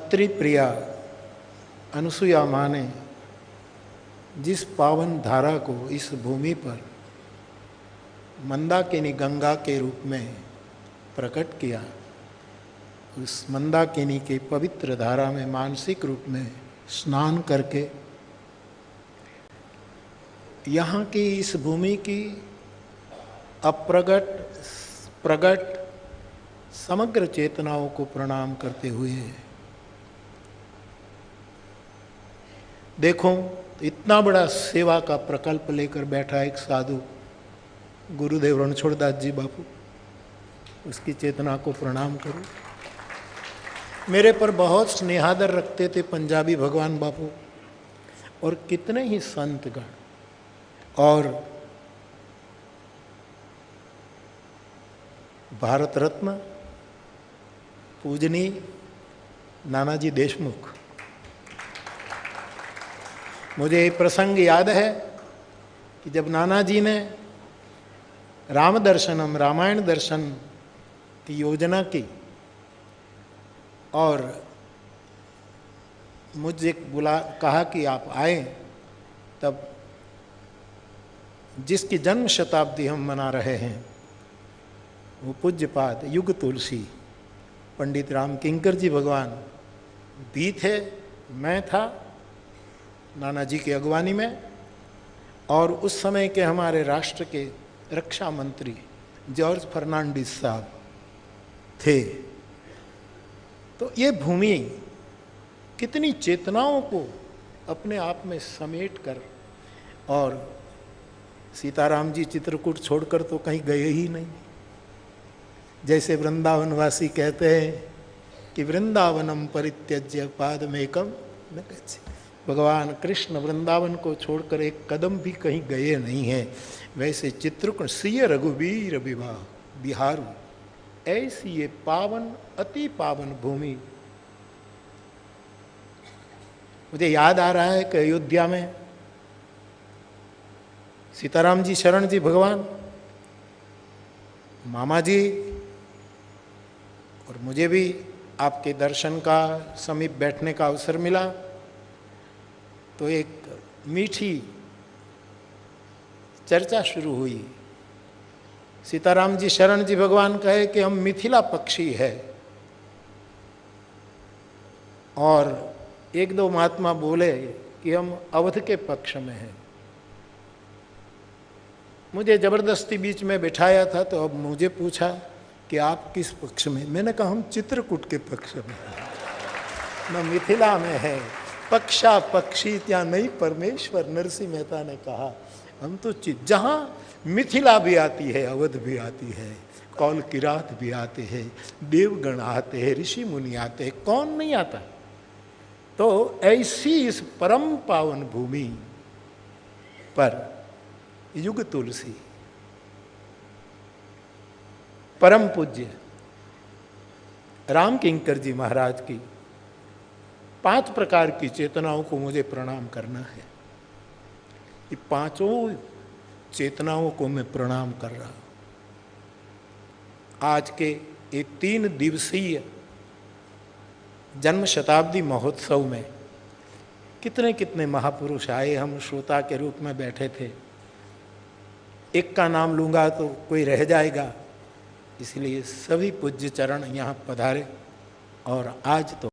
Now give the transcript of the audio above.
अत्रि प्रिया अनुसुया माँ ने जिस पावन धारा को इस भूमि पर मंदाकिनी गंगा के रूप में प्रकट किया, उस मंदाकिनी के पवित्र धारा में मानसिक रूप में स्नान करके यहाँ की इस भूमि की अप्रगट प्रगट समग्र चेतनाओं को प्रणाम करते हुए देखो इतना बड़ा सेवा का प्रकल्प लेकर बैठा एक साधु गुरुदेव रणछोड़दास जी बापू, उसकी चेतना को प्रणाम करो। मेरे पर बहुत स्नेहादर रखते थे पंजाबी भगवान बापू और कितने ही संतगण, और भारत रत्न पूजनीय नानाजी देशमुख। मुझे ये प्रसंग याद है कि जब नानाजी ने राम दर्शनम रामायण दर्शन की योजना की और मुझे कहा कि आप आए, तब जिसकी जन्म शताब्दी हम मना रहे हैं वो पूज्यपाद युग तुलसी पंडित राम किंकर जी भगवान भी थे, मैं था नाना जी की अगवानी में, और उस समय के हमारे राष्ट्र के रक्षा मंत्री जॉर्ज फर्नांडिस साहब थे। तो ये भूमि कितनी चेतनाओं को अपने आप में समेट कर, और सीताराम जी चित्रकूट छोड़कर तो कहीं गए ही नहीं। जैसे वृंदावनवासी कहते हैं कि वृंदावनम परित्यज्य पादमेकम न गच्छति, भगवान कृष्ण वृंदावन को छोड़कर एक कदम भी कहीं गए नहीं हैं। वैसे चित्रकूट सिय रघुवीर विवाह बिहारू, ऐसी ये पावन अति पावन भूमि। मुझे याद आ रहा है कि अयोध्या में सीताराम जी शरण जी भगवान, मामा जी और मुझे भी आपके दर्शन का समीप बैठने का अवसर मिला, तो एक मीठी चर्चा शुरू हुई। सीताराम जी शरण जी भगवान कहे कि हम मिथिला पक्षी है, और एक दो महात्मा बोले कि हम अवध के पक्ष में हैं। मुझे जबरदस्ती बीच में बिठाया था, तो अब मुझे पूछा कि आप किस पक्ष में। मैंने कहा हम चित्रकूट के पक्ष में हैं, न मिथिला में है। पक्षा पक्षी त्या नहीं परमेश्वर, नरसिंह मेहता ने कहा। हम तो जहाँ मिथिला भी आती है, अवध भी आती है, कौल किरात भी आते हैं, देवगण आते हैं, ऋषि मुनि आते हैं, कौन नहीं आता। तो ऐसी इस परम पावन भूमि पर युग तुलसी परम पूज्य राम किंकर जी महाराज की 5 प्रकार की चेतनाओं को मुझे प्रणाम करना है। ये 5 चेतनाओं को मैं प्रणाम कर रहा हूं। आज के ये 3 दिवसीय जन्म शताब्दी महोत्सव में कितने कितने महापुरुष आए, हम श्रोता के रूप में बैठे थे। एक का नाम लूंगा तो कोई रह जाएगा, इसलिए सभी पूज्य चरण यहाँ पधारे। और आज तो